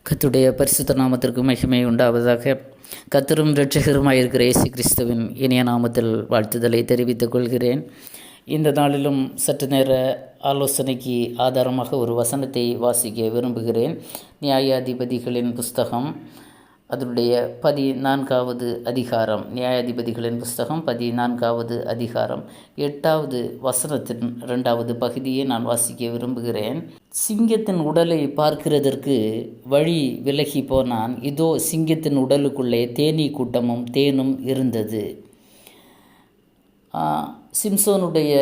கர்த்தருடைய பரிசுத்த நாமத்திற்கு மகிமை உண்டாவதாக. கர்த்தரும் இரட்சகருமாயிருக்கிற இயேசு கிறிஸ்துவின் இனிய நாமத்தில் வாழ்த்துதலை தெரிவித்துக் கொள்கிறேன். இந்த நாளிலும் சற்று நேர ஆலோசனைக்கு ஆதாரமாக ஒரு வசனத்தை வாசிக்க விரும்புகிறேன். நியாயாதிபதிகளின் புஸ்தகம் அதனுடைய 14வது அதிகாரம். நியாயாதிபதிகளின் புஸ்தகம் 14வது அதிகாரம் 8வது வசனத்தின் 2வது பகுதியை நான் வாசிக்க விரும்புகிறேன். சிங்கத்தின் உடலை பார்க்கிறதற்கு வழி விலகி போனான். இதோ சிங்கத்தின் உடலுக்குள்ளே தேனீ கூட்டமும் தேனும் இருந்தது. சிம்சோனுடைய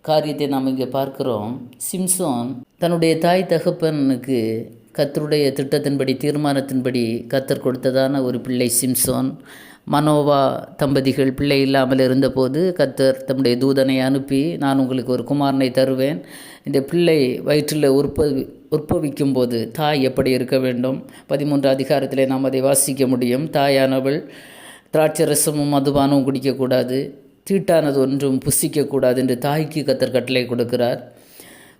காரியத்தை நாம் இங்கே பார்க்கிறோம். சிம்சோன் தன்னுடைய தாய் தகப்பனுக்கு கர்த்தருடைய திட்டத்தின்படி தீர்மானத்தின்படி கர்த்தர் கொடுத்ததான ஒரு பிள்ளை சிம்சோன். மனோவா தம்பதிகள் பிள்ளை இல்லாமல் இருந்தபோது கர்த்தர் தம்முடைய தூதனை அனுப்பி, நான் உங்களுக்கு ஒரு குமாரனை தருவேன், இந்த பிள்ளை வயிற்றில் உற்பவிக்கும் போது தாய் எப்படி இருக்க வேண்டும், 13 அதிகாரத்திலே நாம் அதை வாசிக்க முடியும். தாயானவள் திராட்சரசமும் மதுபானமும் குடிக்கக்கூடாது, தீட்டானது ஒன்றும் புசிக்கக்கூடாது என்று தாய்க்கு கர்த்தர் கட்டளை கொடுக்கிறார்.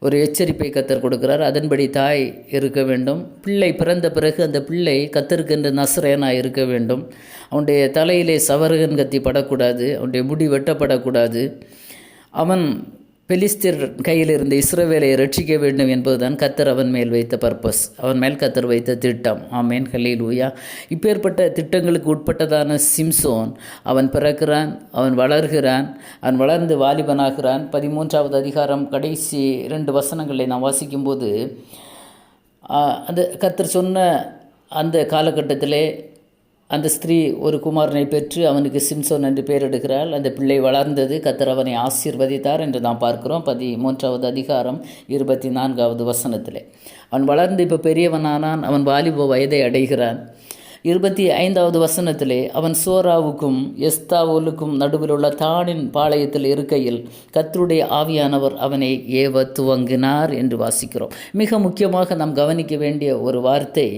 ஒரு எச்சரிப்பை கர்த்தர் கொடுக்கிறார். அதன்படி தாய் இருக்க வேண்டும். பிள்ளை பிறந்த பிறகு அந்த பிள்ளை கர்த்தருக்கென்று நசரேனாக இருக்க வேண்டும். அவனுடைய தலையிலே சவரகன் கத்தி படக்கூடாது, அவனுடைய முடி வெட்டப்படக்கூடாது. அவன் பெலிஸ்தர் கையில் இருந்த இஸ்ரவேலை ரட்சிக்க வேண்டும் என்பதுதான் கர்த்தர் அவன் மேல் வைத்த பர்பஸ், அவன் மேல் கர்த்தர் வைத்த திட்டம். ஆமேன், ஹல்லேலூயா. இப்பேற்பட்ட திட்டங்களுக்கு உட்பட்டதான சிம்சோன் அவன் பிறக்கிறான், அவன் வளர்கிறான், அவன் வளர்ந்து வாலிபனாகிறான். 13வது அதிகாரம் கடைசி 2 வசனங்களை நாம் வாசிக்கும்போது அந்த கர்த்தர் சொன்ன அந்த காலகட்டத்திலே அந்த ஸ்திரீ ஒரு குமாரனை பெற்று அவனுக்கு சிம்சோன் என்று பெயரிடுகிறாள். அந்த பிள்ளை வளர்ந்தது, கர்த்தர் அவனை ஆசீர்வதித்தார் என்று நாம் பார்க்கிறோம் 13வது அதிகாரம் 24வது வசனத்திலே. அவன் வளர்ந்து இப்போ பெரியவனானான், அவன் வாலிப வயதை அடைகிறான். 25வது வசனத்திலே அவன் சோராவுக்கும் எஸ்தாவோலுக்கும் நடுவில் உள்ள தானின் பாளையத்தில் இருக்கையில் கர்த்தருடைய ஆவியானவர் அவனை ஏவ துவங்கினார் என்று வாசிக்கிறோம். மிக முக்கியமாக நாம் கவனிக்க வேண்டிய ஒரு வார்த்தை,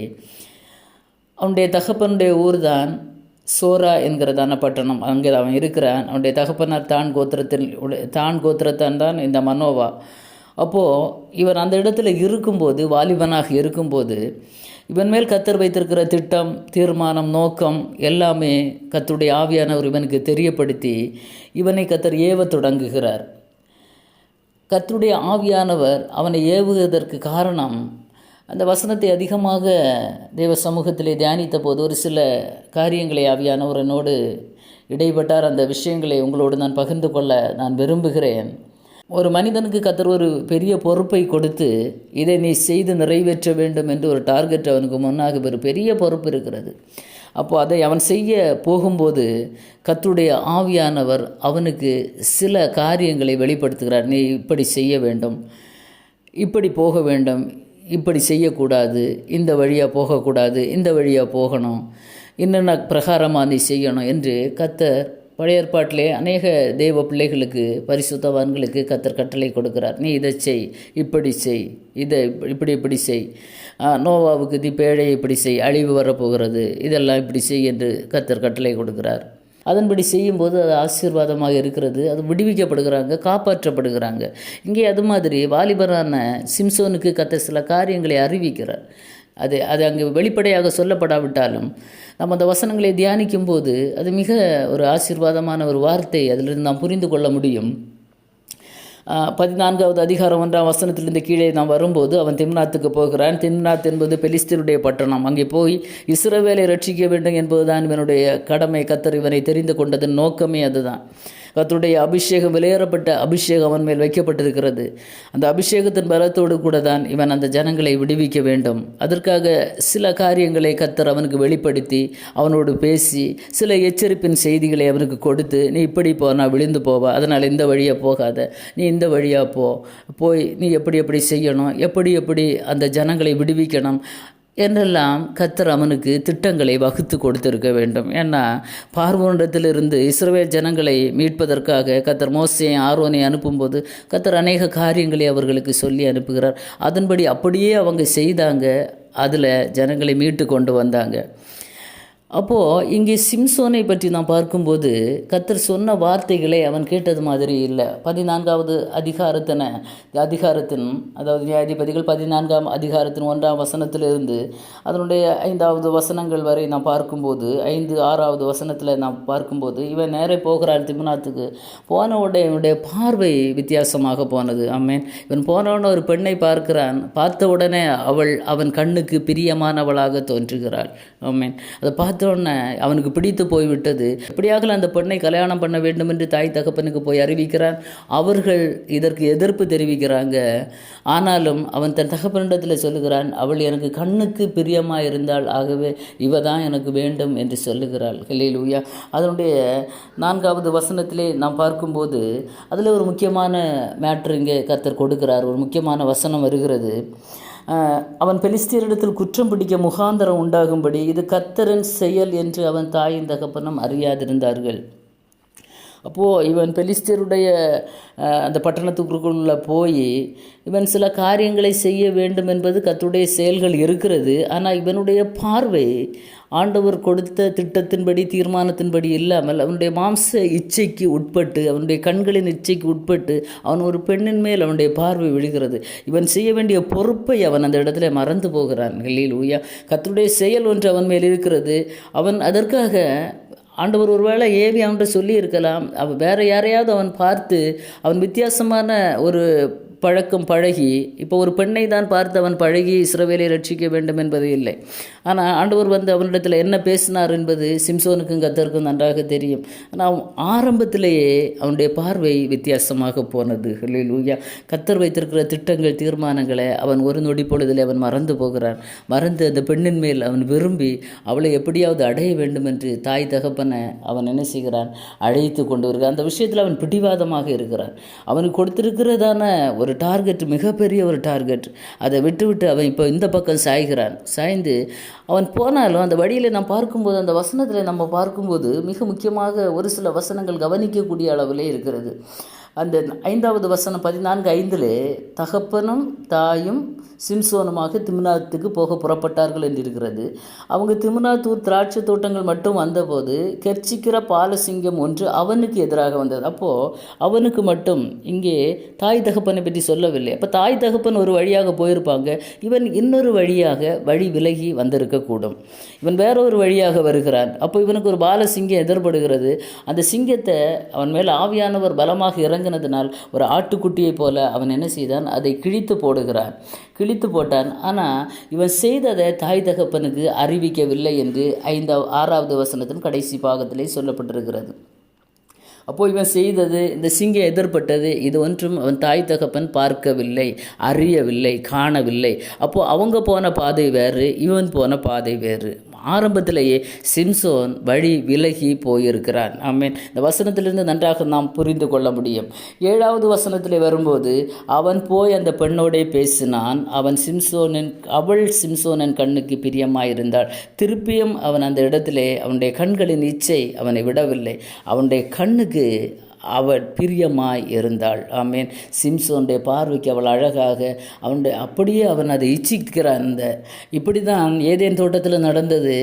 அவனுடைய தகப்பனுடைய ஊர் தான் சோரா என்கிறதான பட்டணம். அங்கே அவன் இருக்கிறான். அவனுடைய தகப்பனார் தான் கோத்திரத்தான் தான் இந்த மனோவா. அப்போது இவன் அந்த இடத்துல இருக்கும்போது, வாலிபனாக இருக்கும்போது, இவன் மேல் கர்த்தர் வைத்திருக்கிற திட்டம், தீர்மானம், நோக்கம் எல்லாமே கர்த்தருடைய ஆவியானவர் இவனுக்கு தெரியப்படுத்தி இவனை கர்த்தர் ஏவ தொடங்குகிறார். கர்த்தருடைய ஆவியானவர் அவனை ஏவுவதற்கு காரணம், அந்த வசனத்தை அதிகமாக தேவ சமூகத்திலே தியானித்த போது ஒரு சில காரியங்களை ஆவியானவர் என்னோடு இடைப்பட்டார். அந்த விஷயங்களை உங்களோடு நான் பகிர்ந்து கொள்ள நான் விரும்புகிறேன். ஒரு மனிதனுக்கு கர்த்தர் ஒரு பெரிய பொறுப்பை கொடுத்து, இதை நீ செய்து நிறைவேற்ற வேண்டும் என்று ஒரு டார்கெட் அவனுக்கு முன்னாக ஒரு பெரிய பொறுப்பு இருக்கிறது. அப்போது அதை அவன் செய்ய போகும்போது கர்த்தருடைய ஆவியானவர் அவனுக்கு சில காரியங்களை வெளிப்படுத்துகிறார். நீ இப்படி செய்ய வேண்டும், இப்படி போக வேண்டும், இப்படி செய்யக்கூடாது, இந்த வழியாக போகக்கூடாது, இந்த வழியாக போகணும், என்னென்ன பிரகாரமாக நீ செய்யணும் என்று கர்த்தர் பழைய ஏற்பாட்டிலே அநேக தேவ பிள்ளைகளுக்கு, பரிசுத்தவான்களுக்கு கர்த்தர் கட்டளை கொடுக்கிறார். நீ இதை செய், இப்படி செய், இதை இப்படி செய், நோவாவுக்கு பேழை இப்படி செய், அழிவு வரப்போகிறது, இதெல்லாம் இப்படி செய் என்று கர்த்தர் கட்டளை கொடுக்கிறார். அதன்படி செய்யும்போது அது ஆசீர்வாதமாக இருக்கிறது. அது விடுவிக்கப்படுகிறாங்க, காப்பாற்றப்படுகிறாங்க. இங்கே அது மாதிரி வாலிபரான சிம்சோனுக்கு கர்த்தர் சில காரியங்களை அறிவிக்கிறார். அது அங்கே வெளிப்படையாக சொல்லப்படாவிட்டாலும் நம்ம அந்த வசனங்களை தியானிக்கும் போது அது மிக ஒரு ஆசீர்வாதமான ஒரு வார்த்தை, அதிலிருந்து நாம் புரிந்து கொள்ள முடியும். 14வது அதிகாரம் 1ஆம் வசனத்திலிருந்து கீழே நாம் வரும்போது அவன் திம்னாத்துக்கு போகிறான். திம்னாத் என்பது பெலிஸ்தருடைய பட்டணம். அங்கே போய் இஸ்ரவேலை ரட்சிக்க வேண்டும் என்பதுதான் இவனுடைய கடமை. கர்த்தர் இவனை தெரிந்து கொண்டதன் நோக்கமே அதுதான். கர்த்தருடைய அபிஷேகம், விலையேறப்பட்ட அபிஷேகம் அவன் மேல் வைக்கப்பட்டிருக்கிறது. அந்த அபிஷேகத்தின் பலத்தோடு கூட தான் இவன் அந்த ஜனங்களை விடுவிக்க வேண்டும். அதற்காக சில காரியங்களை கர்த்தர் அவனுக்கு வெளிப்படுத்தி, அவனோடு பேசி, சில எச்சரிப்பின் செய்திகளை அவனுக்கு கொடுத்து, நீ இப்படி போனால் விழுந்து போவா, அதனால் இந்த வழியாக போகாத, நீ இந்த வழியாக போய் நீ எப்படி செய்யணும், எப்படி அந்த ஜனங்களை விடுவிக்கணும் என்றெல்லாம் கர்த்தர் அவனுக்கு திட்டங்களை வகுத்து கொடுத்திருக்க வேண்டும். ஏன்னா பார்வோனிடத்திலிருந்து இஸ்ரவேல் ஜனங்களை மீட்பதற்காக கர்த்தர் மோசேயை ஆரோனை அனுப்பும்போது கர்த்தர் அநேக காரியங்களை அவர்களுக்கு சொல்லி அனுப்புகிறார். அதன்படி அப்படியே அவங்க செய்தாங்க. அதில் ஜனங்களை மீட்டு கொண்டு வந்தாங்க. அப்போது இங்கே சிம்சோனை பற்றி நாம் பார்க்கும்போது கர்த்தர் சொன்ன வார்த்தைகளை அவன் கேட்டது மாதிரி இல்லை. 14வது அதிகாரத்தின் அதாவது நியாயாதிபதிகள் 14ஆம் அதிகாரத்தின் 1ஆம் வசனத்திலிருந்து அதனுடைய 5வது வசனங்கள் வரை நாம் பார்க்கும்போது 5-6வது வசனத்தில் நாம் பார்க்கும்போது இவன் நேரே போகிறான் திம்னாத்துக்கு. போன உடனே இவனுடைய பார்வை வித்தியாசமாக போனது. ஆமென். இவன் போனவுடனே ஒரு பெண்ணை பார்க்கிறான். பார்த்த உடனே அவன் கண்ணுக்கு பிரியமானவளாக தோன்றுகிறாள். ஆமென். அதை பார்த்தோன்னே அவனுக்கு பிடித்து போய்விட்டது. எப்படியாக அந்த பெண்ணை கல்யாணம் பண்ண வேண்டும் என்று தாய் தகப்பனுக்கு போய் அறிவிக்கிறான். அவர்கள் இதற்கு எதிர்ப்பு தெரிவிக்கிறாங்க. ஆனாலும் அவன் தன் தகப்பனிடத்தில் சொல்லுகிறான், அவள் எனக்கு கண்ணுக்கு பிரியமாக இருந்தாள், ஆகவே இவ தான் எனக்கு வேண்டும் என்று சொல்லுகிறாள். ஹல்லேலூயா. அதனுடைய 4வது வசனத்திலே நாம் பார்க்கும்போது அதில் ஒரு முக்கியமான மேட்ரு இங்கே கர்த்தர் கொடுக்கிறார். ஒரு முக்கியமான வசனம் வருகிறது. அவன் பெலிஸ்தியரிடத்தில் குற்றம் பிடிக்க முகாந்தரம் உண்டாகும்படி இது கர்த்தரின் செயல் என்று அவன் தாயின் தகப்பனும் அறியாதிருந்தார்கள். அப்போது இவன் பெலிஸ்தியருடைய அந்த பட்டணத்துக்குள்ளே போய் இவன் சில காரியங்களை செய்ய வேண்டும் என்பது கர்த்தருடைய செயல்கள் இருக்கிறது. ஆனால் இவனுடைய பார்வை ஆண்டவர் கொடுத்த திட்டத்தின்படி தீர்மானத்தின்படி இல்லாமல் அவனுடைய மாம்ச இச்சைக்கு உட்பட்டு அவனுடைய கண்களின் இச்சைக்கு உட்பட்டு அவன் ஒரு பெண்ணின் மேல் அவனுடைய பார்வை விழுகிறது. இவன் செய்ய வேண்டிய பொறுப்பை அவன் அந்த இடத்துல மறந்து போகிறான். ஹல்லேலூயா. கர்த்தருடைய செயல் ஒன்று அவன் மேல் இருக்கிறது. அவன் அதற்காக ஆண்டவர் ஒருவேளை ஏவி அவன்கிட்ட சொல்லி இருக்கலாம். அவன் வேறு யாரையாவது அவன் பார்த்து அவன் வித்தியாசமான ஒரு பழக்கம் பழகி, இப்போ ஒரு பெண்ணை தான் பார்த்து அவன் பழகி இஸ்ரவேலை ரட்சிக்க வேண்டும் என்பது இல்லை. ஆனால் ஆண்டவர் அவனிடத்தில் என்ன பேசினார் என்பது சிம்சோனுக்கும் கர்த்தருக்கும் நன்றாக தெரியும். ஆனால் ஆரம்பத்திலேயே அவனுடைய பார்வை வித்தியாசமாக போனது. ஹல்லேலூயா. கர்த்தர் வைத்திருக்கிற திட்டங்கள் தீர்மானங்களை அவன் ஒரு நொடி பொழுதில் அவன் மறந்து போகிறான். மறந்து அந்த பெண்ணின் மேல் அவன் விரும்பி அவளை எப்படியாவது அடைய வேண்டும் என்று தாய் தகப்பனை அவன் என்ன செய்கிறான், அழைத்து கொண்டு வருகிறான். அந்த விஷயத்தில் அவன் பிடிவாதமாக இருக்கிறான். அவனுக்கு கொடுத்திருக்கிறதான ஒரு டார்கெட், மிகப்பெரிய ஒரு டார்கெட், அதை விட்டு அவன் இப்போ இந்த பக்கம் சாய்ந்து அவன் போனாலும் அந்த வழியில் நாம் பார்க்கும்போது அந்த வசனத்தில் நம்ம பார்க்கும்போது மிக முக்கியமாக ஒரு சில வசனங்கள் கவனிக்கக்கூடிய அளவிலே இருக்கிறது. அந்த 5வது வசனம் 14:5 தகப்பனும் தாயும் சிம்சோனுமாக திம்னாத்துக்கு போக புறப்பட்டார்கள் என்று இருக்கிறது. அவங்க திம்னாத்தூர் திராட்சை தோட்டங்கள் மட்டும் வந்தபோது கெர்ச்சிக்கிற பாலசிங்கம் ஒன்று அவனுக்கு எதிராக வந்தது. அப்போது அவனுக்கு மட்டும் இங்கே தாய் தகப்பனை பற்றி சொல்லவில்லை. அப்போ தாய் தகப்பன் ஒரு வழியாக போயிருப்பாங்க, இவன் இன்னொரு வழியாக வழி விலகி வந்திருக்கக்கூடும். இவன் வேற ஒரு வழியாக வருகிறான். அப்போ இவனுக்கு ஒரு பாலசிங்கம் எதிர்படுகிறது. அந்த சிங்கத்தை அவன் மேல் ஆவியானவர் பலமாக இறங்கினதினால் ஒரு ஆட்டுக்குட்டியை போல அவன் என்ன செய்தான், அதை கிழித்து போட்டான். ஆனால் இவன் செய்ததை தாய் தகப்பனுக்கு அறிவிக்கவில்லை என்று 6வது வசனத்தின் கடைசி பாகத்திலே சொல்லப்பட்டிருக்கிறது. அப்போது இவன் செய்தது, இந்த சிங்கம் எதிர்பட்டது, இது ஒன்றும் அவன் தாய் தகப்பன் பார்க்கவில்லை, அறியவில்லை, காணவில்லை. அப்போது அவங்க போன பாதை வேறு, இவன் போன பாதை வேறு. ஆரம்பத்திலேயே சிம்சோன் வழி விலகி போயிருக்கிறான். ஆமென். இந்த வசனத்திலிருந்து நன்றாக நாம் புரிந்து கொள்ள முடியும். 7வது வசனத்தில் வரும்போது அவன் போய் அந்த பெண்ணோடே பேசினான். அவள் சிம்சோனின் கண்ணுக்கு பிரியமாயிருந்தாள். திருப்பியும் அவன் அந்த இடத்திலே அவனுடைய கண்களின் இச்சை அவனை விடவில்லை. அவனுடைய கண்ணுக்கு அவள் பிரியமாய் இருந்தாள். ஆமேன். சிம்சோனுடைய பார்வைக்கு அவள் அழகாக அப்படியே அவன் அதை இச்சிக்கிறான். இப்படி தான் ஏதேன் தோட்டத்தில் நடந்தது.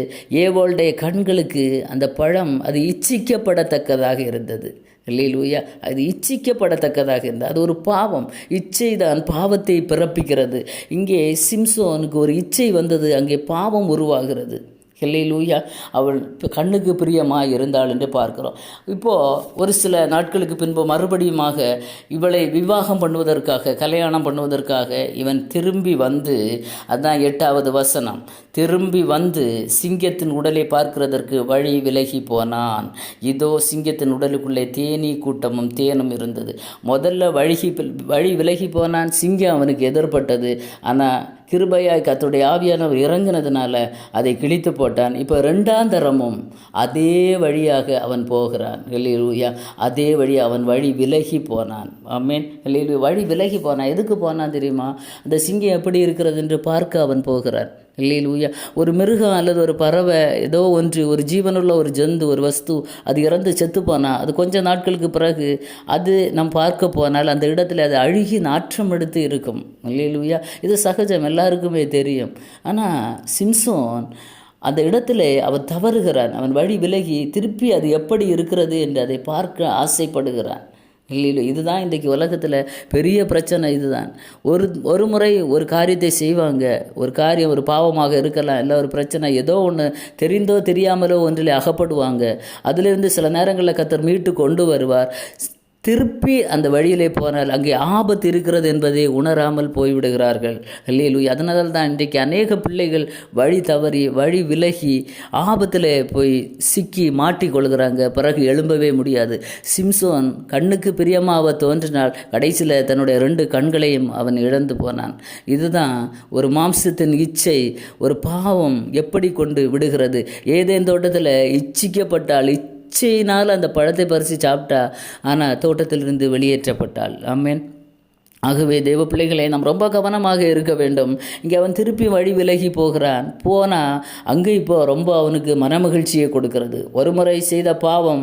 ஏவோளுடைய கண்களுக்கு அந்த பழம் அது இச்சிக்கப்படத்தக்கதாக இருந்தது. அல்லேலூயா. அது இச்சிக்கப்படத்தக்கதாக இருந்தது. அது ஒரு பாவம். இச்சை தான் பாவத்தை பிறப்பிக்கிறது. இங்கே சிம்சோனுக்கு ஒரு இச்சை வந்தது, அங்கே பாவம் உருவாகிறது. அல்லேலூயா. அவள் கண்ணுக்கு பிரியமாக இருந்தாள் என்று பார்க்கிறோம். இப்போது ஒரு சில நாட்களுக்கு பின்பு மறுபடியுமாக இவளை விவாகம் பண்ணுவதற்காக, கல்யாணம் பண்ணுவதற்காக இவன் திரும்பி வந்து, அதுதான் 8வது வசனம், திரும்பி வந்து சிங்கத்தின் உடலை பார்க்கிறதற்கு வழி விலகி போனான். இதோ சிங்கத்தின் உடலுக்குள்ளே தேனீ கூட்டமும் தேனும் இருந்தது. முதல்ல வழி விலகி போனான். சிங்கம் அவனுக்கு எதிர்பட்டது. ஆனால் கிருபையாய் கர்த்தருடைய ஆவியானவர் இறங்கினதுனால அதை கிழித்து போட்டான். இப்போ 2ஆம் தரமும் அதே வழியாக அவன் போகிறான். அல்லேலூயா. அதே வழி அவன் வழி விலகி போனான். ஆமென். அல்லேலூயா. வழி விலகி போனான். எதுக்கு போனான் தெரியுமா? அந்த சிங்கம் எப்படி இருக்கிறது என்று பார்க்க அவன் போகிறான். அல்லேலூயா. ஒரு மிருகம் அல்லது ஒரு பறவை, ஏதோ ஒன்று, ஒரு ஜீவனுள்ள ஒரு ஜந்து, ஒரு வஸ்து, அது இறந்து செத்து போனால் அது கொஞ்சம் நாட்களுக்கு பிறகு அது நாம் பார்க்க போனால் அந்த இடத்துல அது அழுகி நாற்றம் எடுத்து இருக்கும். அல்லேலூயா. இது சகஜம், எல்லாருக்குமே தெரியும். ஆனால் சிம்சோன் அந்த இடத்திலே அவன் தவறுகிறான். அவன் வழி விலகி திருப்பி அது எப்படி இருக்கிறது என்று அதை பார்க்க ஆசைப்படுகிறான். இல்லை, இதுதான் இன்றைக்கி உலகத்தில் பெரிய பிரச்சனை. இதுதான். ஒரு முறை ஒரு காரியத்தை செய்வாங்க, ஒரு காரியம் ஒரு பாவமாக இருக்கலாம், இல்லை ஒரு பிரச்சனை ஏதோ ஒன்று தெரிந்தோ தெரியாமலோ ஒன்றில் அகப்படுவாங்க. அதிலிருந்து சில நேரங்களில் கர்த்தர் மீட்டு கொண்டு வருவார். திருப்பி அந்த வழியிலே போனால் அங்கே ஆபத்து இருக்கிறது என்பதை உணராமல் போய்விடுகிறார்கள். அல்லேலூயா. அதனால தான் இன்றைக்கு அநேக பிள்ளைகள் வழி தவறி வழி விலகி ஆபத்தில் போய் சிக்கி மாட்டிக்கொள்கிறாங்க. பிறகு எழும்பவே முடியாது. சிம்சோன் கண்ணுக்கு பிரியமாக தோன்றினால் கடைசியில் தன்னுடைய 2 கண்களையும் அவன் இழந்து போனான். இதுதான் ஒரு மாம்சத்தின் இச்சை, ஒரு பாவம் எப்படி கொண்டு விடுகிறது. ஏதேன் தோட்டத்தில் இச்சிக்கப்பட்டால் இச்சையினால் அந்த பழத்தை பறித்து சாப்பிட்டா, ஆனால் தோட்டத்திலிருந்து வெளியேற்றப்பட்டாள். ஆமென். ஆகவே தேவ பிள்ளைகளை நாம் ரொம்ப கவனமாக இருக்க வேண்டும். இங்கே அவன் திருப்பி வழி விலகி போனால் அங்கே இப்போ ரொம்ப அவனுக்கு மனமகிழ்ச்சியை கொடுக்கிறது. ஒரு முறை செய்த பாவம்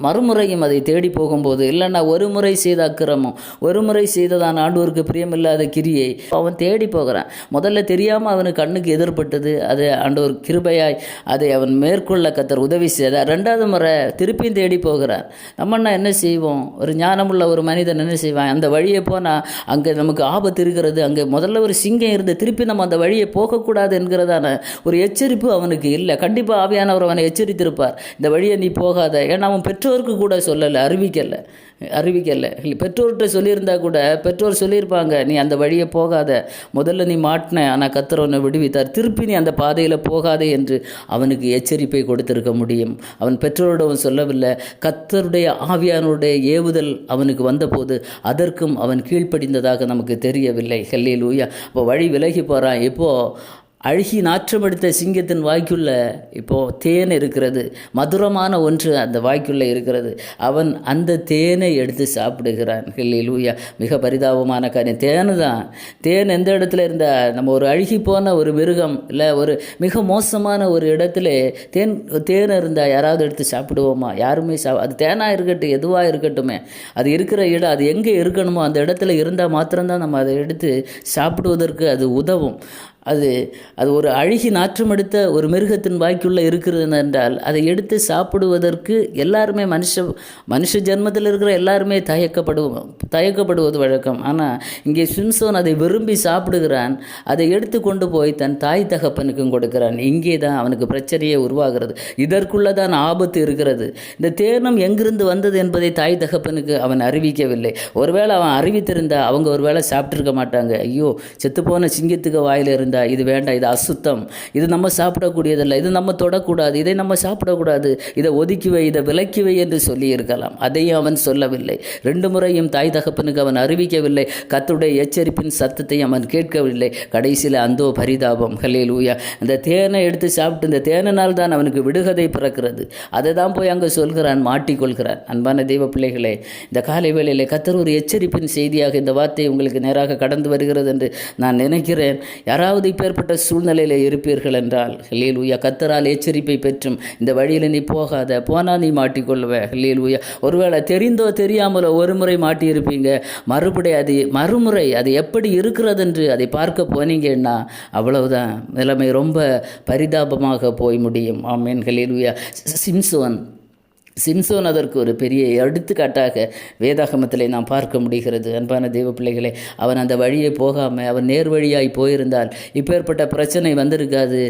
மறுமுறையும் அதை தேடி போகும்போது, இல்லைன்னா ஒரு முறை செய்த அக்கிரமம், ஒரு முறை செய்ததான் ஆண்டவருக்கு பிரியமில்லாத கிரியை அவன் தேடி போகிறான். முதல்ல தெரியாமல் அவனுக்கு கண்ணுக்கு எதிர்பட்டது, அது ஆண்டவர் கிருபையாய் அதை அவன் மேற்கொள்ள கர்த்தர் உதவி செய்தார். 2வது முறை திருப்பியும் தேடி போகிறான். நம்மன்னா என்ன செய்வோம்? ஒரு ஞானமுள்ள ஒரு மனிதன் என்ன செய்வான்? அந்த வழியை போனால் அங்கே நமக்கு ஆபத்து இருக்கிறது, அங்கே முதல்ல ஒரு சிங்கம் இருந்து திருப்பி நம்ம அந்த வழியை போகக்கூடாது என்கிறதான ஒரு எச்சரிப்பு அவனுக்கு இல்லை. கண்டிப்பாக ஆவியானவர் அவனை எச்சரித்திருப்பார், இந்த வழியை நீ போகாத. ஏன்னா அவன் பெற்றோருக்கு கூட சொல்லலை, அறிவிக்கலை. பெற்றோர்கிட்ட சொல்லியிருந்தா கூட பெற்றோர் சொல்லியிருப்பாங்க, நீ அந்த வழியை போகாத, முதல்ல நீ மாட்டின, ஆனால் கர்த்தர் உன்னை விடுவித்தார், திருப்பி நீ அந்த பாதையில் போகாதே என்று அவனுக்கு எச்சரிப்பை கொடுத்திருக்க முடியும். அவன் பெற்றோரிடம் சொல்லவில்லை. கர்த்தருடைய ஆவியானுடைய ஏவுதல் அவனுக்கு வந்தபோது அதற்கும் அவன் கீழ்ப்படிந்ததாக நமக்கு தெரியவில்லை. ஹல்லேலூயா. அப்போ வழி விலகி போகிறான். இப்போது அழுகி நாற்றமெடுத்த சிங்கத்தின் வாய்க்குள்ள இப்போது தேன் இருக்கிறது, மதுரமான ஒன்று அந்த வாய்க்குள்ளே இருக்கிறது. அவன் அந்த தேனை எடுத்து சாப்பிடுகிறான். ஹல்லேலூயா. மிக பரிதாபமான காரியம். தேனு தான். தேன் எந்த இடத்துல இருந்தால், நம்ம ஒரு அழுகி போன ஒரு மிருகம் இல்லை ஒரு மிக மோசமான ஒரு இடத்துல தேன் இருந்தால் யாராவது எடுத்து சாப்பிடுவோமா? யாருமே அது தேனாக இருக்கட்டும், எதுவாக இருக்கட்டுமே, அது இருக்கிற இடம், அது எங்கே இருக்கணுமோ அந்த இடத்துல இருந்தால் மாத்திரம்தான் நம்ம அதை எடுத்து சாப்பிடுவதற்கு அது உதவும். அது ஒரு அழுகி நாற்றமெடுத்த ஒரு மிருகத்தின் வாய்க்குள்ளே இருக்கிறது என்றால் அதை எடுத்து சாப்பிடுவதற்கு எல்லாருமே மனுஷ ஜென்மத்தில் இருக்கிற எல்லாருமே தயக்கப்படுவது வழக்கம். ஆனால் இங்கே சிம்சோன் அதை விரும்பி சாப்பிடுகிறான். அதை எடுத்து கொண்டு போய் தன் தாய் தகப்பனுக்கும் கொடுக்கிறான். இங்கே தான் அவனுக்கு பிரச்சனையே உருவாகிறது. இதற்குள்ளே தான் ஆபத்து இருக்கிறது. இந்த தேனம் எங்கிருந்து வந்தது என்பதை தாய் தகப்பனுக்கு அவன் அறிவிக்கவில்லை. ஒருவேளை அவன் அறிவித்திருந்தால் அவங்க ஒருவேளை சாப்பிட்ருக்க மாட்டாங்க. ஐயோ, செத்துப்போன சிங்கத்துக்கு வாயில் இருந்தால் இது வேண்டாம், இது அசுத்தம், இது நம்ம சாப்பிடக்கூடியதில்லை, இது நம்ம தொடக்கூடாது, இதை நம்ம சாப்பிடக்கூடாது, இதை ஒதுக்கிவை, இதை விலக்கிவை என்று சொல்லி இருக்கலாம். அதையும் அவன் சொல்லவில்லை. 2 முறையும் தாய் தகப்பனுக்கு அவன் அறிவிக்கவில்லை. கர்த்தருடைய எச்சரிப்பின் சத்தத்தை அவன் கேட்கவில்லை. கடைசியில் அந்தோ பரிதாபம். ஹல்லேலூயா. இந்த தேனை எடுத்து சாப்பிட்டு இந்த தேனினால் தான் அவனுக்கு விடுகதை பிறக்கிறது. அதை தான் போய் அங்கே சொல்கிறான், மாட்டிக்கொள்கிறான். அன்பான தெய்வ பிள்ளைகளே, இந்த காலை வேளையிலே கர்த்தர் ஒரு எச்சரிப்பின் செய்தியாக இந்த வார்த்தை உங்களுக்கு நேராக கடந்து வருகிறது என்று நான் நினைக்கிறேன். யாராவது இப்பேற்பட்ட சூழ்நிலையில் இருப்பீர்கள் என்றால், ஹல்லேலூயா, கர்த்தரால் எச்சரிப்பை பெற்றும் இந்த வழியில் நீ போகாத, போனால் நீ மாட்டிக்கொள்ளுவ. ஹல்லேலூயா. ஒருவேளை தெரிந்தோ தெரியாமலோ ஒரு முறை மாட்டியிருப்பீங்க. மறுமுறை அது எப்படி இருக்கிறது என்று அதை பார்க்க போனீங்கன்னா அவ்வளவுதான், நிலைமை ரொம்ப பரிதாபமாக போய் முடியும். ஆமென். ஹல்லேலூயா. சிம்சோன் அதற்கு ஒரு பெரிய எடுத்துக்காட்டாக வேதாகமத்திலே நாம் பார்க்க முடிகிறது. அன்பான தெய்வ பிள்ளைகளே, அவன் அந்த வழியை போகாமல் அவன் நேர் வழியாய் போயிருந்தால் இப்பேற்பட்ட பிரச்சனை வந்திருக்காது.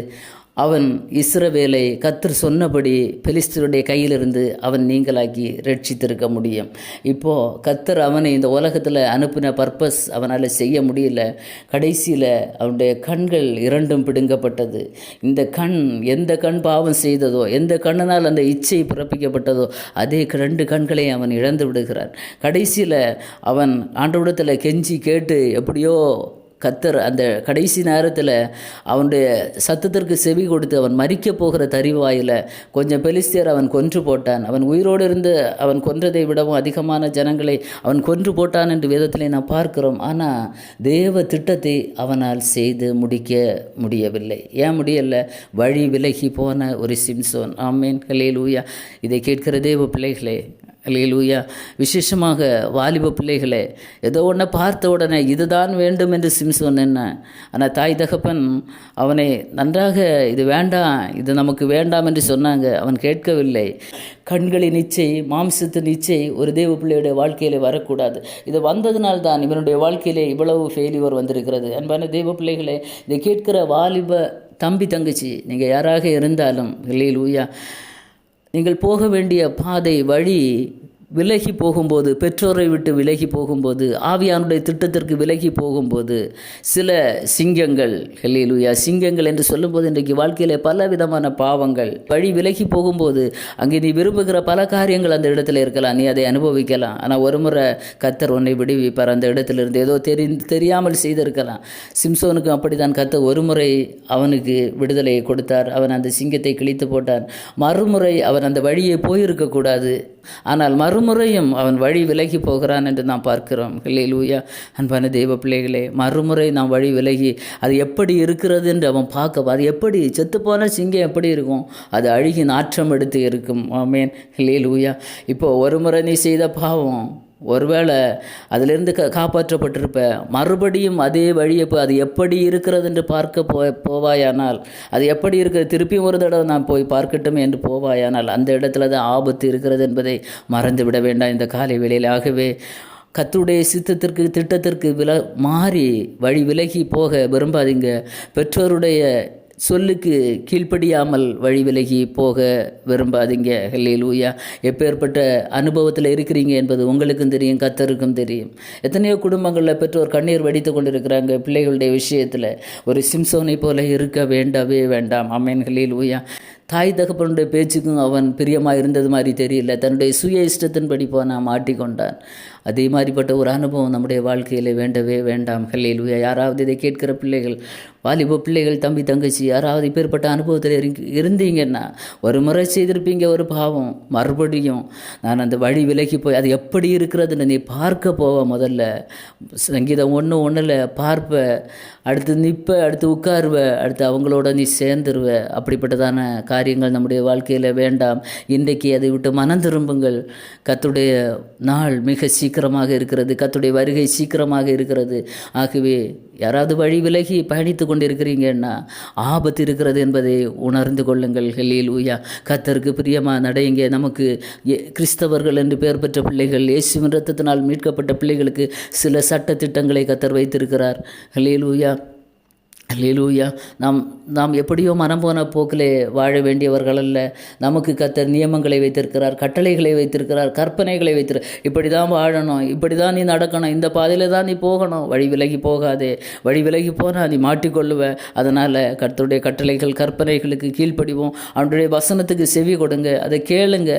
அவன் இஸ்ரவேலை கர்த்தர் சொன்னபடி பெலிஸ்தருடைய கையிலிருந்து அவன் நீங்களாக்கி ரட்சித்திருக்க முடியும். இப்போது கர்த்தர் அவனை இந்த உலகத்தில் அனுப்பின பர்பஸ் அவனால் செய்ய முடியல. கடைசியில் அவனுடைய கண்கள் 2ம் பிடுங்கப்பட்டது. எந்த கண் பாவம் செய்ததோ, எந்த கண்ணினால் அந்த இச்சை பிறப்பிக்கப்பட்டதோ அதே 2 கண்களை அவன் இழந்து விடுகிறான். கடைசியில் அவன் ஆண்டவரிடத்தில் கெஞ்சி கேட்டு எப்படியோ கர்த்தர் அந்த கடைசி நேரத்தில் அவனுடைய சத்தத்திற்கு செவி கொடுத்து அவன் மரிக்க போகிற தருவாயில் கொஞ்சம் பெலிஸ்தியர் அவன் கொன்று போட்டான். அவன் உயிரோடு இருந்து அவன் கொன்றதை விடவும் அதிகமான ஜனங்களை அவன் கொன்று போட்டான் என்று வேதத்திலே நாம் பார்க்கிறோம். ஆனால் தேவ திட்டத்தை அவனால் செய்து முடிக்க முடியவில்லை. ஏன் முடியலை? வழி விலகி போன ஒரு சிம்சோன். ஆமென். ஹல்லேலூயா. இதை கேட்கிற தேவ பிள்ளைகளே, அல்லேலூயா. விசேஷமாக வாலிப பிள்ளைகளே, ஏதோ ஒன்றை பார்த்த உடனே இதுதான் வேண்டும் என்று சிம்சோன் என்ன, ஆனால் தாய் தகப்பன் அவனை நன்றாக இது வேண்டாம், இது நமக்கு வேண்டாம் என்று சொன்னாங்க. அவன் கேட்கவில்லை. கண்களின் இச்சை, மாம்சத்தின் இச்சை ஒரு தேவ பிள்ளையுடைய வாழ்க்கையில் வரக்கூடாது. இது வந்ததினால்தான் இவனுடைய வாழ்க்கையிலே இவ்வளவு ஃபெயிலியர் வந்திருக்கிறது. அன்பான தேவ பிள்ளைகளே, இதை கேட்கிற வாலிப தம்பி தங்கச்சி நீங்கள் யாராக இருந்தாலும் அல்லேலூயா, நீங்கள் போக வேண்டிய பாதை வழி விலகி போகும்போது, பெற்றோரை விட்டு விலகி போகும்போது, ஆவியானுடைய திட்டத்திற்கு விலகி போகும்போது, சில சிங்கங்கள் அல்லேலூயா, சிங்கங்கள் என்று சொல்லும்போது இன்றைக்கு வாழ்க்கையில் பல விதமான பாவங்கள் வழி விலகி போகும்போது அங்கே நீ விரும்புகிற பல காரியங்கள் அந்த இடத்துல இருக்கலாம், நீ அதை அனுபவிக்கலாம். ஆனால் ஒரு முறை கர்த்தர் உன்னை விடுவிப்பார் அந்த இடத்திலிருந்து. ஏதோ தெரியாமல் செய்திருக்கலாம். சிம்சோனுக்கு அப்படித்தான். கர்த்தர் ஒரு முறை அவனுக்கு விடுதலையை கொடுத்தார். அவன் அந்த சிங்கத்தை கிழித்து போட்டான். மறுமுறை அவன் அந்த வழியை போயிருக்கக்கூடாது, ஆனால் மறுமுறையும் அவன் வழி விலகி போகிறான் என்று நாம் பார்க்கிறோம். அல்லேலூயா. அன்பான தெய்வ பிள்ளைகளே, மறுமுறை நாம் வழி விலகி அது எப்படி இருக்கிறது என்று அவன் பார்க்க, அது எப்படி செத்துப்போன சிங்கம் எப்படி இருக்கும், அது அழுகி நாற்றம் எடுத்து இருக்கும். ஆமென். அல்லேலூயா. இப்போ ஒரு முறை நீ செய்த பாவம், ஒருவேளை அதிலிருந்து காப்பாற்றப்பட்டிருப்ப, மறுபடியும் அதே வழியை அது எப்படி இருக்கிறது என்று பார்க்க போவாயானால், அது எப்படி இருக்கிறது திருப்பியும் ஒரு தடவை நான் போய் பார்க்கட்டும் என்று போவாயானால் அந்த இடத்துல தான் ஆபத்து இருக்கிறது என்பதை மறந்து விட வேண்டாம் இந்த காலை வேளையில். ஆகவே கர்த்தருடைய சித்தத்திற்கு திட்டத்திற்கு மாறி வழி விலகி போக விரும்பாதீங்க. பெற்றோருடைய சொல்லுக்கு கீழ்ப்படியாமல் வழி விலகி போக விரும்பாதீங்க. அல்லேலூயா. எப்பேற்பட்ட அனுபவத்தில் இருக்கிறீங்க என்பது உங்களுக்கும் தெரியும், கர்த்தருக்கும் தெரியும். எத்தனையோ குடும்பங்களில் பெற்றோர் கண்ணீர் வடித்து கொண்டிருக்கிறாங்க பிள்ளைகளுடைய விஷயத்தில். ஒரு சிம்சோனை போல இருக்க வேண்டவே வேண்டாம். ஆமென். அல்லேலூயா. தாய் தகப்பனுடைய பேச்சுக்கும் அவன் பிரியமாக இருந்தது மாதிரி தெரியல, தன்னுடைய சுய இஷ்டத்தின்படி போனால் மாட்டிக்கொண்டான். அதே மாதிரிப்பட்ட ஒரு அனுபவம் நம்முடைய வாழ்க்கையில் வேண்டவே வேண்டாம். அல்லேலூயா. யாராவது இதை கேட்கிற பிள்ளைகள், வாலிப பிள்ளைகள், தம்பி தங்கச்சி, யாராவது இப்பேற்பட்ட அனுபவத்தில் இருந்தீங்கன்னா, ஒரு முறை செய்திருப்பீங்க ஒரு பாவம், மறுபடியும் நான் அந்த வழி விலகி போய் அது எப்படி இருக்கிறதுன்னு நீ பார்க்க போவ. முதல்ல சங்கீதம் 1:1 பார்ப்ப, அடுத்து நிற்ப, அடுத்து உட்காருவ, அடுத்து அவங்களோட நீ சேர்ந்துருவ. அப்படிப்பட்டதான காரியங்கள் நம்முடைய வாழ்க்கையில் வேண்டாம். இன்றைக்கு அதை விட்டு மனம் திரும்புங்கள். கர்த்தருடைய நாள் மிக சீக்கிரமாக இருக்கிறது, கர்த்தருடைய வருகை சீக்கிரமாக இருக்கிறது. ஆகவே யாராவது வழி விலகி பயணித்து கொண்டிருக்கிறீங்கன்னா ஆபத்து இருக்கிறது என்பதை உணர்ந்து கொள்ளுங்கள். அல்லேலூயா. கர்த்தருக்கு பிரியமாக நடையுங்க. நமக்கு கிறிஸ்தவர்கள் என்று பெயர் பெற்ற பிள்ளைகள், இயேசுவின் இரத்தத்தினால் மீட்கப்பட்ட பிள்ளைகளுக்கு சில சட்ட திட்டங்களை கர்த்தர் வைத்திருக்கிறார். அல்லேலூயா. அல்லேலூயா. நாம் எப்படியோ மனம் போன போக்கிலே வாழ வேண்டியவர்கள் அல்ல. நமக்கு கர்த்தர் நியமங்களை வைத்திருக்கிறார், கட்டளைகளை வைத்திருக்கிறார், கற்பனைகளை இப்படி தான் வாழணும், இப்படி தான் நீ நடக்கணும், இந்த பாதையில் தான் நீ போகணும். வழி விலகி போகாதே. வழி விலகி போனால் நீ மாட்டிக்கொள்ளுவ. அதனால் கர்த்தருடைய கட்டளைகள் கற்பனைகளுக்கு கீழ்ப்படிவோம். அவனுடைய வசனத்துக்கு செவி கொடுங்க, அதை கேளுங்க.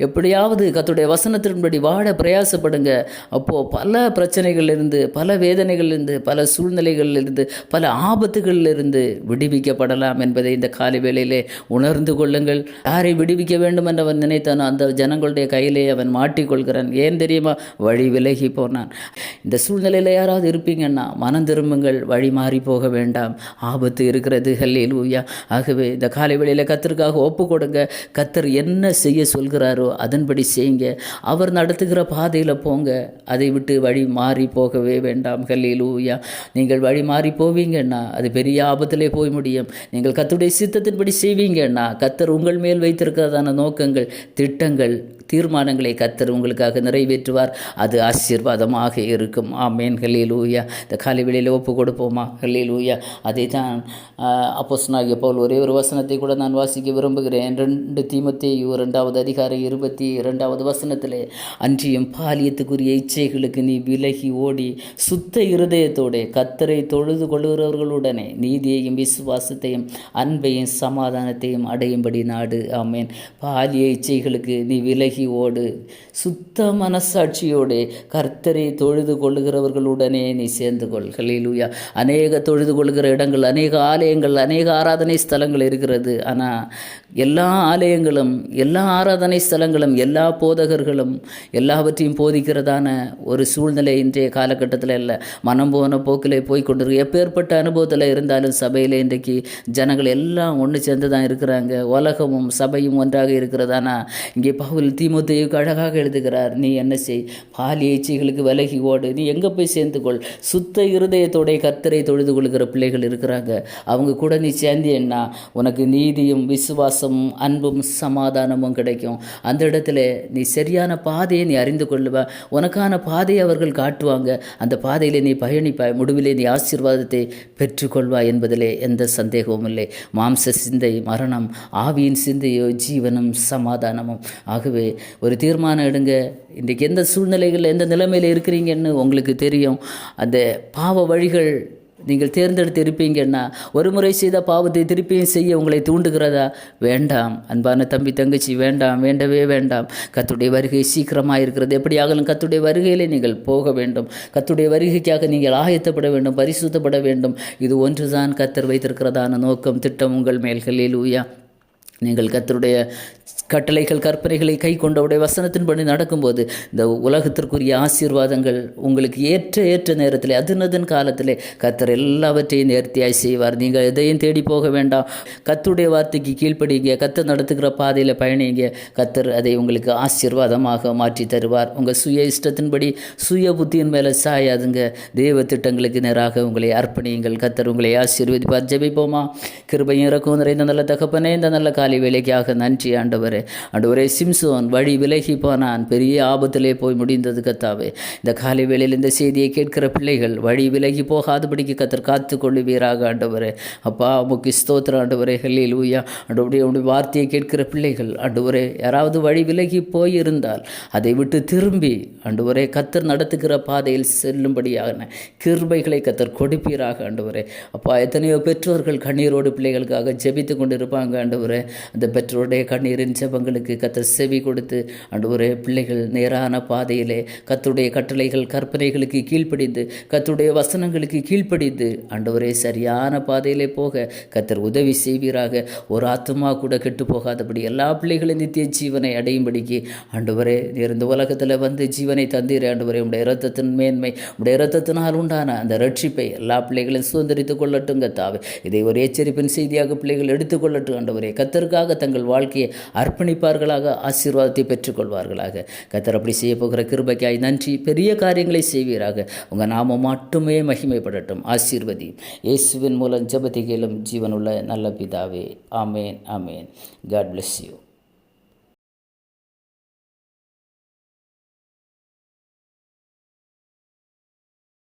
எப்படியாவது கர்த்தருடைய வசனத்தின்படி வாழ பிரயாசப்படுங்க. அப்போது பல பிரச்சனைகளிலிருந்து, பல வேதனைகளிலிருந்து, பல சூழ்நிலைகளிலிருந்து, பல ஆபத்துகளிலிருந்து விடுவிக்கப்படலாம் என்பதை இந்த காலை வேளையிலே உணர்ந்து கொள்ளுங்கள். யாரை விடுவிக்க வேண்டும் என்று அவன் நினைத்தானோ அந்த ஜனங்களுடைய கையிலே அவன் மாட்டிக்கொள்கிறான். ஏன் தெரியுமா? வழி விலகி போனான். இந்த சூழ்நிலையில் யாராவது இருப்பீங்கன்னா மனம் திரும்புங்கள், வழி மாறி போக வேண்டாம், ஆபத்து இருக்கிறது. அல்லேலூயா. ஆகவே இந்த காலை வேளையில் கர்த்தருக்காக ஒப்பு கொடுங்க. கர்த்தர் என்ன செய்ய சொல்கிறாரோ அதன்படி செய்யுங்க. அவர் நடத்துகிற பாதையில் போங்க, அதை விட்டு வழி மாறி போகவே வேண்டாம். அல்லேலூயா. நீங்கள் வழி மாறி போவீங்கன்னா அது பெரிய ஆபத்திலே போய் முடியும். நீங்கள் கர்த்தருடைய சித்தத்தின்படி செய்வீங்கன்னா கர்த்தர் உங்கள் மேல் வைத்திருக்கிறதான நோக்கங்கள், திட்டங்கள், தீர்மானங்களை கர்த்தர் உங்களுக்காக நிறைவேற்றுவார். அது ஆசீர்வாதமாக இருக்கும். ஆமென். அல்லேலூயா. இந்த காலை வேளையில் ஒப்பு கொடுப்போமா? அல்லேலூயா. அதை தான் அப்போஸ்தலனாகிய பவுல் ஒரே ஒரு வசனத்தை கூட நான் வாசிக்க விரும்புகிறேன். 2 தீமோத்தேயு 2:22 அன்றியும் பாலியத்துக்குரிய இச்சைகளுக்கு நீ விலகி ஓடி சுத்த இருதயத்தோடு கர்த்தரை தொழுது கொள்ளுகிறவர்களுடனே நீதியையும் விசுவாசத்தையும் அன்பையும் சமாதானத்தையும் அடையும்படி நாடு. ஆமென். பாலிய இச்சைகளுக்கு நீ விலகி ஓடு, சுத்த மனசாட்சியோடு கர்த்தரை தொழுது கொள்ளுகிறவர்களுடனே நீ சேர்ந்து கொள். அல்லேலூயா. அநேக தொழுது கொள்ளுகிற இடங்கள், அநேக ஆலயங்கள், அநேக ஆராதனை ஸ்தலங்கள் இருக்கிறது. ஆனால் எல்லா ஆலயங்களும், எல்லா ஆராதனை ஸ்தலங்களும், எல்லா போதகர்களும் எல்லாவற்றையும் போதிக்கிறதான ஒரு சூழ்நிலை இன்றைய காலகட்டத்தில் இல்லை. மனம் போன போக்கிலே போய் கொண்டிருக்கு. எப்பேற்பட்ட அனுபவத்தில் இருந்தாலும் சபையில் இன்றைக்கு ஜனங்கள் எல்லாம் ஒன்று சேர்ந்து தான் இருக்கிறாங்க. உலகமும் சபையும் ஒன்றாக இருக்கிறதானா இங்கே பவுல் தீமோத்தேயுக்கு அழகாக எழுதுகிறார், நீ என்ன செய், பாலிய இச்சைகளுக்கு விலகி ஓடு, நீ எங்கே போய் சேர்ந்து கொள், சுத்த இருதயத்தோடைய கர்த்தரை தொழுது கொள்கிற பிள்ளைகள் இருக்கிறாங்க, அவங்க கூட நீ சேர்ந்தேன்னா உனக்கு நீதியும் விசுவாசமும் அன்பும் சமாதானமும் கிடைக்கும். அந்த இடத்துல நீ சரியான பாதையை நீ அறிந்து கொள்ளுவ, உனக்கான பாதையை அவர்கள் காட்டுவாங்க, அந்த பாதையிலே நீ பயணிப்பாய், முடிவிலே நீ ஆசீர்வாதத்தை பெற்றுக்கொள்வாய் என்பதிலே எந்த சந்தேகமும் இல்லை. மாம்ச சிந்தை மரணம், ஆவியின் சிந்தையோ ஜீவனும் சமாதானமும். ஆகவே ஒரு தீர்மானம் எடுங்க. இன்றைக்கு எந்த சூழ்நிலைகளில் எந்த நிலைமையில் இருக்கிறீங்கன்னு உங்களுக்கு தெரியும். அந்த பாவ வழிகள் நீங்கள் தேர்ந்தெடுத்து இருப்பீங்கன்னா ஒரு முறை செய்த பாவத்தை திருப்பியும் செய்ய உங்களை தூண்டுகிறதா? வேண்டாம் அன்பான தம்பி தங்கச்சி, வேண்டாம், வேண்டவே வேண்டாம். கர்த்தருடைய வருகை சீக்கிரமாக இருக்கிறது. எப்படியாகலும் கர்த்தருடைய வருகையிலே நீங்கள் போக வேண்டும். கர்த்தருடைய வருகைக்காக நீங்கள் ஆயத்தப்பட வேண்டும், பரிசுத்தப்பட வேண்டும். இது ஒன்றுதான் கர்த்தர் வைத்திருக்கிறதான நோக்கம், திட்டம் உங்கள் மேல். ஹல்லேலூயா. நீங்கள் கர்த்தருடைய கட்டளைகள் கற்பனைகளை கை கொண்டவுடைய வசனத்தின்படி நடக்கும்போது இந்த உலகத்திற்குரிய ஆசீர்வாதங்கள் உங்களுக்கு ஏற்ற நேரத்தில் அதன் காலத்தில் கர்த்தர் எல்லாவற்றையும் நேர்த்தியாய் செய்வார். நீங்கள் எதையும் தேடி போக வேண்டாம். கர்த்தருடைய வார்த்தைக்கு கீழ்ப்படிங்க, கர்த்தர் நடத்துகிற பாதையில் பயணிங்க. கர்த்தர் அதை உங்களுக்கு ஆசீர்வாதமாக மாற்றி தருவார். உங்கள் சுய இஷ்டத்தின்படி சுய புத்தியின் மேலே சாயாதுங்க. தேவ திட்டங்களுக்கு நேராக உங்களை அர்ப்பணியுங்கள். கர்த்தர் உங்களை ஆசீர்வதிப்பார். ஜெபிப்போமா? கிருபையும் இரக்கமும் நிறைந்த நல்ல தகப்பனே, இந்த நல்ல காலை வேலைக்காக நன்றி ஆண்டவரே. சிம்சோன் வழி விலகி போனான், பெரிய ஆபத்திலே போய் முடிந்தது கர்த்தாவே. இந்த காலை வேளையில் இந்த செய்தியை கேட்கிற பிள்ளைகள் வழி விலகி போகாதபடிக்கு கர்த்தர் காத்து கொள்ளுவீராக ஆண்டவரே. அப்பா உமக்கு ஸ்தோத்திரம் ஆண்டவரே. ஹல்லேலூயா. ஆண்டவரே, உடைய வார்த்தையை கேட்கிற பிள்ளைகள் ஆண்டவரே, யாராவது வழி விலகி போயிருந்தால் அதை விட்டு திரும்பி ஆண்டவரே கர்த்தர் நடத்துகிற பாதையில் செல்லும்படியான கிருபைகளை கர்த்தர் கொடுப்பீராக ஆண்டவரே. அப்பா, எத்தனையோ பெற்றோர்கள் கண்ணீரோடு பிள்ளைகளுக்காக ஜெபித்து கொண்டு இருப்பாங்க ஆண்டவரே. அந்த பெற்றோருடைய கண்ணீரின் ஜெபங்களுக்கு கர்த்தர் செவி கொடுத்து ஆண்டவரே, பிள்ளைகள் நேரான பாதையிலே கர்த்தருடைய கட்டளைகள் கற்பனைகளுக்கு கீழ்ப்படிந்து கர்த்தருடைய வசனங்களுக்கு கீழ்ப்படிந்து ஆண்டவரே சரியான பாதையிலே போக கர்த்தர் உதவி செய்வீராக. ஒரு ஆத்மா கூட கெட்டு போகாதபடி எல்லா பிள்ளைகளும் நித்திய ஜீவனை அடையும்படிக்கு ஆண்டவரே, நீர் இந்த உலகத்தில் வந்து ஜீவனை தந்தீரே ஆண்டவரே. உடைய இரத்தத்தின் மேன்மை, உடைய இரத்தத்தினால் உண்டான அந்த ரட்சிப்பை எல்லா பிள்ளைகளும் சுதந்திரித்துக் கொள்ளட்டும் கர்த்தாவே. இதை ஒரு எச்சரிப்பின் செய்தியாக பிள்ளைகள் எடுத்துக்கொள்ளட்டும் ஆண்டவரே. கர்த்தருக்காக தங்கள் வாழ்க்கையை அர்ப்பணிப்பார்களாக, ஆசீர்வாதத்தை பெற்றுக்கொள்வார்களாக. கர்த்தர் அப்படி செய்ய போகிற கிருபைக்காய் நன்றி. பெரிய காரியங்களை செய்வீராக. உங்கள் நாமம் மட்டுமே மகிமைப்படட்டும். ஆசீர்வதி இயேசுவின் மூலம் ஜெபத்தை கேளும் ஜீவனுள்ள நல்ல பிதாவே. ஆமேன், ஆமேன். God bless you.